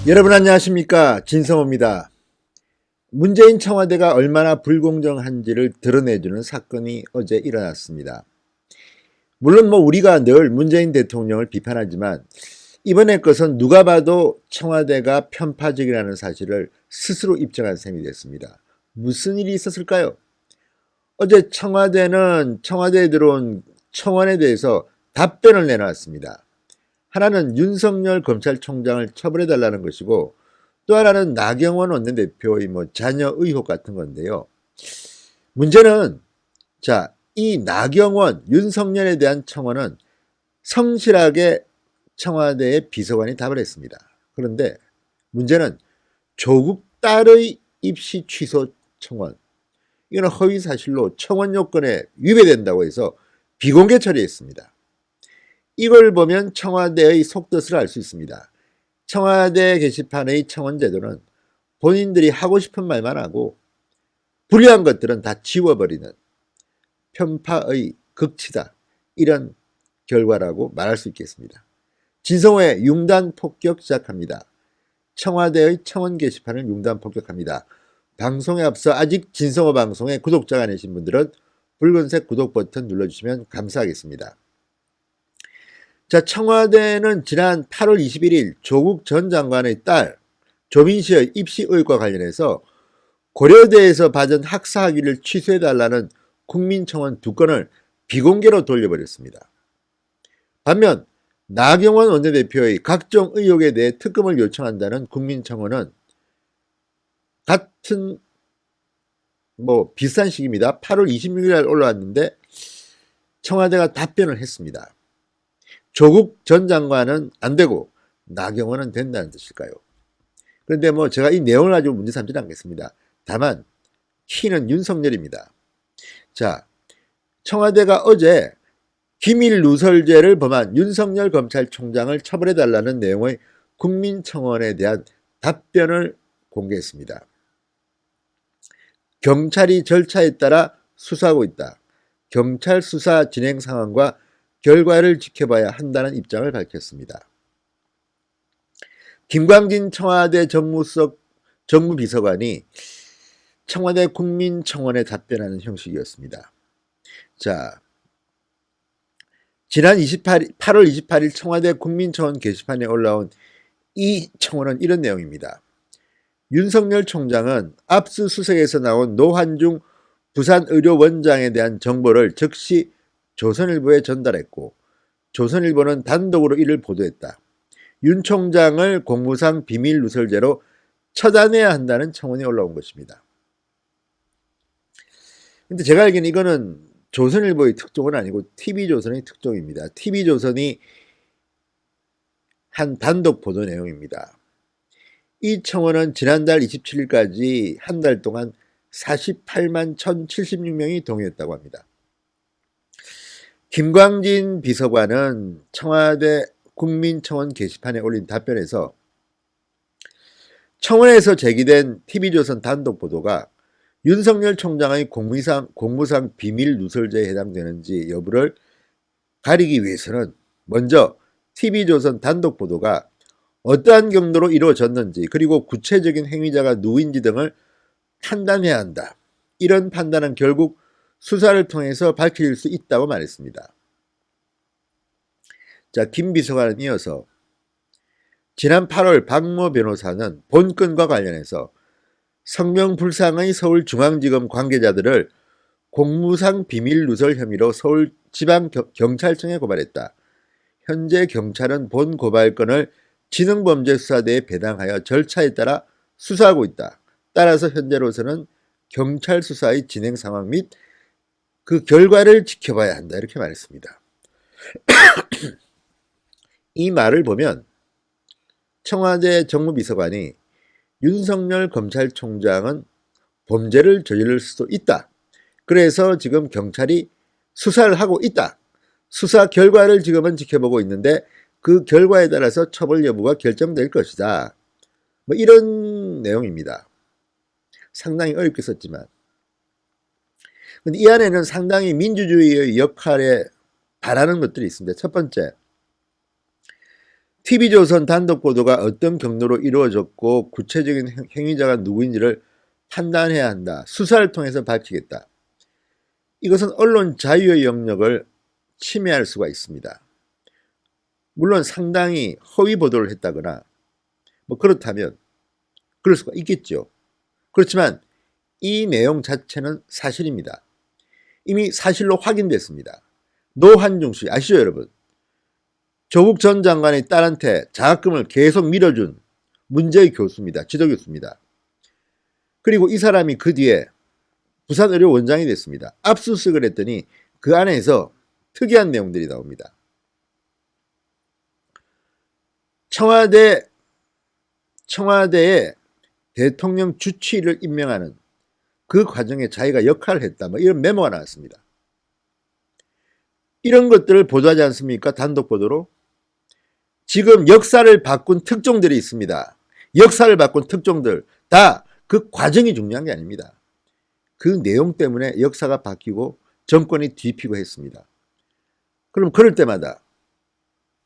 여러분 안녕하십니까, 진성호입니다. 문재인 청와대가 얼마나 불공정한지를 드러내주는 사건이 어제 일어났습니다. 물론 우리가 늘 문재인 대통령을 비판하지만 이번의 것은 누가 봐도 청와대가 편파적이라는 사실을 스스로 입증한 셈이 됐습니다. 무슨 일이 있었을까요? 어제 청와대는 청와대에 들어온 청원에 대해서 답변을 내놨습니다. 하나는 윤석열 검찰총장을 처벌해달라는 것이고, 또 하나는 나경원 원내대표의 자녀 의혹 같은 건데요. 문제는 이 나경원, 윤석열에 대한 청원은 성실하게 청와대의 비서관이 답을 했습니다. 그런데 문제는 조국 딸의 입시 취소 청원, 이거는 허위 사실로 청원 요건에 위배된다고 해서 비공개 처리했습니다. 이걸 보면 청와대의 속뜻을 알 수 있습니다. 청와대 게시판의 청원 제도는 본인들이 하고 싶은 말만 하고 불리한 것들은 다 지워버리는 편파의 극치다, 이런 결과라고 말할 수 있겠습니다. 진성호의 융단 폭격 시작합니다. 청와대의 청원 게시판을 융단 폭격합니다. 방송에 앞서 아직 진성호 방송에 구독자가 아니신 분들은 붉은색 구독 버튼 눌러주시면 감사하겠습니다. 청와대는 지난 8월 21일 조국 전 장관의 딸 조민씨의 입시 의혹과 관련해서 고려대에서 받은 학사 학위를 취소해달라는 국민청원 2건을 비공개로 돌려버렸습니다. 반면 나경원 원내대표의 각종 의혹에 대해 특검을 요청한다는 국민청원은 같은 비슷한 시기입니다. 8월 26일 올라왔는데 청와대가 답변을 했습니다. 조국 전 장관은 안 되고 나경원은 된다는 뜻일까요? 그런데 제가 이 내용을 가지고 문제 삼지는 않겠습니다. 다만 키는 윤석열입니다. 청와대가 어제 기밀 누설죄를 범한 윤석열 검찰총장을 처벌해달라는 내용의 국민청원에 대한 답변을 공개했습니다. 경찰이 절차에 따라 수사하고 있다. 경찰 수사 진행 상황과 결과를 지켜봐야 한다는 입장을 밝혔습니다. 김광진 청와대 정무비서관이 청와대 국민청원에 답변하는 형식이었습니다. 지난 8월 28일 청와대 국민청원 게시판에 올라온 이 청원은 이런 내용입니다. 윤석열 총장은 압수수색에서 나온 노환중 부산의료원장에 대한 정보를 즉시 조선일보에 전달했고, 조선일보는 단독으로 이를 보도했다. 윤 총장을 공무상 비밀 누설죄로 처단해야 한다는 청원이 올라온 것입니다. 근데 제가 알기에는 이거는 조선일보의 특종은 아니고 TV조선의 특종입니다. TV조선이 한 단독 보도 내용입니다. 이 청원은 지난달 27일까지 한 달 동안 48만 1,076명이 동의했다고 합니다. 김광진 비서관은 청와대 국민청원 게시판에 올린 답변에서 청원에서 제기된 TV조선 단독 보도가 윤석열 총장의 공무상 비밀 누설죄에 해당되는지 여부를 가리기 위해서는 먼저 TV조선 단독 보도가 어떠한 경로로 이루어졌는지, 그리고 구체적인 행위자가 누구인지 등을 판단해야 한다. 이런 판단은 결국 수사를 통해서 밝혀질 수 있다고 말했습니다. 김 비서관은 이어서 지난 8월 박모 변호사는 본건과 관련해서 성명불상의 서울중앙지검 관계자들을 공무상 비밀 누설 혐의로 서울지방경찰청에 고발했다. 현재 경찰은 본 고발건을 지능범죄수사대에 배당하여 절차에 따라 수사하고 있다. 따라서 현재로서는 경찰 수사의 진행 상황 및 그 결과를 지켜봐야 한다. 이렇게 말했습니다. 이 말을 보면 청와대 정무비서관이 윤석열 검찰총장은 범죄를 저지를 수도 있다. 그래서 지금 경찰이 수사를 하고 있다. 수사 결과를 지금은 지켜보고 있는데 그 결과에 따라서 처벌 여부가 결정될 것이다. 이런 내용입니다. 상당히 어렵게 썼지만. 근데 이 안에는 상당히 민주주의의 역할에 바라는 것들이 있습니다. 첫 번째, TV조선 단독 보도가 어떤 경로로 이루어졌고 구체적인 행위자가 누구인지를 판단해야 한다. 수사를 통해서 밝히겠다. 이것은 언론 자유의 영역을 침해할 수가 있습니다. 물론 상당히 허위 보도를 했다거나 뭐 그렇다면 그럴 수가 있겠죠. 그렇지만 이 내용 자체는 사실입니다. 이미 사실로 확인됐습니다. 노한중 씨 아시죠 여러분? 조국 전 장관의 딸한테 장학금을 계속 밀어준 문제의 교수입니다. 지도교수입니다. 그리고 이 사람이 그 뒤에 부산의료 원장이 됐습니다. 압수수색을 했더니 그 안에서 특이한 내용들이 나옵니다. 청와대에 대통령 주치의를 임명하는 그 과정에 자기가 역할을 했다. 뭐 이런 메모가 나왔습니다. 이런 것들을 보도하지 않습니까? 단독 보도로. 지금 역사를 바꾼 특종들이 있습니다. 역사를 바꾼 특종들 다 그 과정이 중요한 게 아닙니다. 그 내용 때문에 역사가 바뀌고 정권이 뒤피고 했습니다. 그럼 그럴 때마다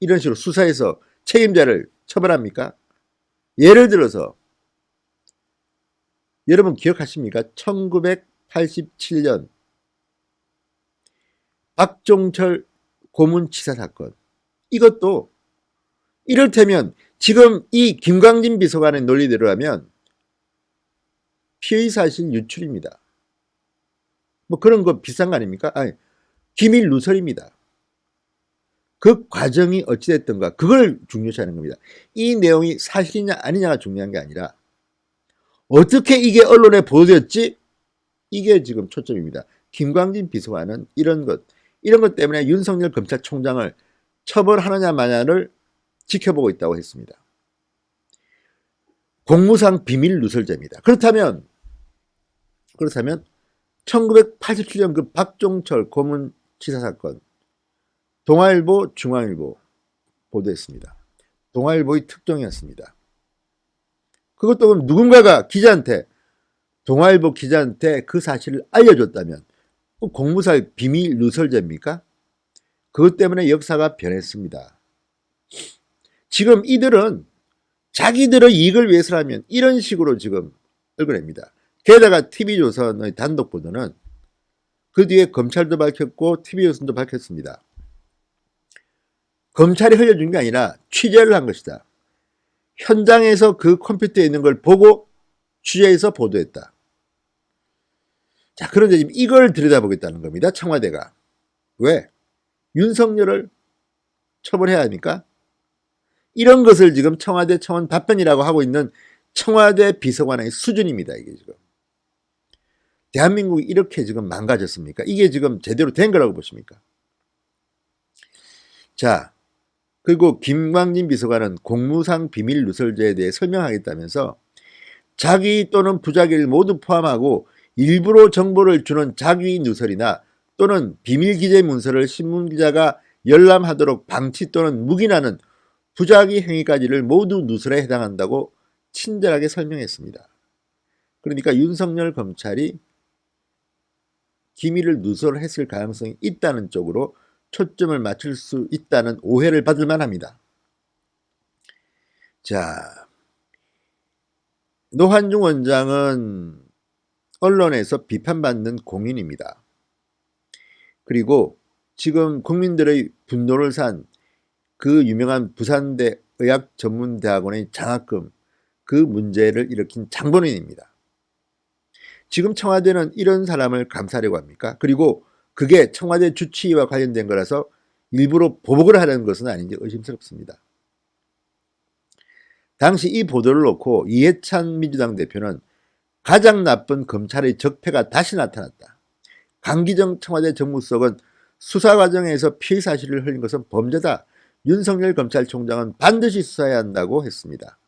이런 식으로 수사해서 책임자를 처벌합니까? 예를 들어서 여러분 기억하십니까? 1987년 박종철 고문치사 사건. 이것도 이를테면 지금 이 김광진 비서관의 논리대로 하면 피의 사실 유출입니다. 뭐 그런 거 비싼 거 아닙니까? 아니, 기밀 누설입니다. 그 과정이 어찌됐든가 그걸 중요시하는 겁니다. 이 내용이 사실이냐 아니냐가 중요한 게 아니라 어떻게 이게 언론에 보도됐지? 이게 지금 초점입니다. 김광진 비서관은 이런 것 때문에 윤석열 검찰총장을 처벌하느냐 마냐를 지켜보고 있다고 했습니다. 공무상 비밀 누설죄입니다. 그렇다면 1987년 그 박종철 고문치사 사건 동아일보, 중앙일보 보도했습니다. 동아일보의 특종이었습니다. 그것도 누군가가 동아일보 기자한테 그 사실을 알려줬다면 공무상 비밀 누설죄입니까? 그것 때문에 역사가 변했습니다. 지금 이들은 자기들의 이익을 위해서라면 이런 식으로 지금 읽어냅니다. 게다가 TV조선의 단독 보도는 그 뒤에 검찰도 밝혔고 TV조선도 밝혔습니다. 검찰이 흘려준 게 아니라 취재를 한 것이다. 현장에서 그 컴퓨터에 있는 걸 보고 취재해서 보도했다. 자, 그런데 지금 이걸 들여다보겠다는 겁니다. 청와대가. 왜? 윤석열을 처벌해야 합니까? 이런 것을 지금 청와대 청원 답변이라고 하고 있는 청와대 비서관의 수준입니다. 이게 지금. 대한민국이 이렇게 지금 망가졌습니까? 이게 지금 제대로 된 거라고 보십니까? 자, 그리고 김광진 비서관은 공무상 비밀 누설죄에 대해 설명하겠다면서 자기 또는 부자기를 모두 포함하고 일부러 정보를 주는 자기 누설이나 또는 비밀 기재 문서를 신문기자가 열람하도록 방치 또는 묵인하는 부작위 행위까지를 모두 누설에 해당한다고 친절하게 설명했습니다. 그러니까 윤석열 검찰이 기밀을 누설했을 가능성이 있다는 쪽으로 초점을 맞출 수 있다는 오해를 받을 만합니다. 자, 노한중 원장은 언론에서 비판받는 공인입니다. 그리고 지금 국민들의 분노를 산 그 유명한 부산대 의학전문대학원의 장학금 그 문제를 일으킨 장본인입니다. 지금 청와대는 이런 사람을 감싸려고 합니까? 그리고 그게 청와대 주치의와 관련된 거라서 일부러 보복을 하려는 것은 아닌지 의심스럽습니다. 당시 이 보도를 놓고 이해찬 민주당 대표는 가장 나쁜 검찰의 적폐가 다시 나타났다. 강기정 청와대 정무수석은 수사 과정에서 피의 사실을 흘린 것은 범죄다. 윤석열 검찰총장은 반드시 수사해야 한다고 했습니다.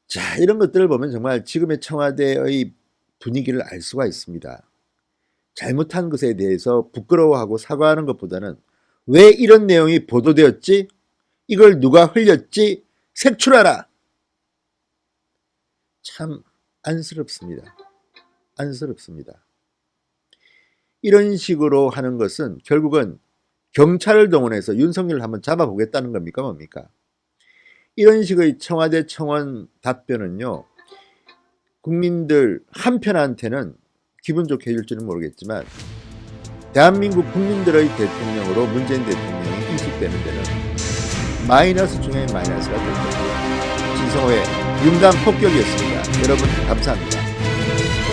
자, 이런 것들을 보면 정말 지금의 청와대의 분위기를 알 수가 있습니다. 잘못한 것에 대해서 부끄러워하고 사과하는 것보다는 왜 이런 내용이 보도되었지? 이걸 누가 흘렸지? 색출하라! 참 안쓰럽습니다. 안쓰럽습니다. 이런 식으로 하는 것은 결국은 경찰을 동원해서 윤석열을 한번 잡아보겠다는 겁니까 뭡니까? 이런 식의 청와대 청원 답변은요, 국민들 한편한테는 기분 좋게 해줄지는 모르겠지만 대한민국 국민들의 대통령으로 문재인 대통령이 인식되는 데는 마이너스 중에 마이너스가 될 겁니다. 진성호의 윤감 폭격이었습니다. 여러분 감사합니다.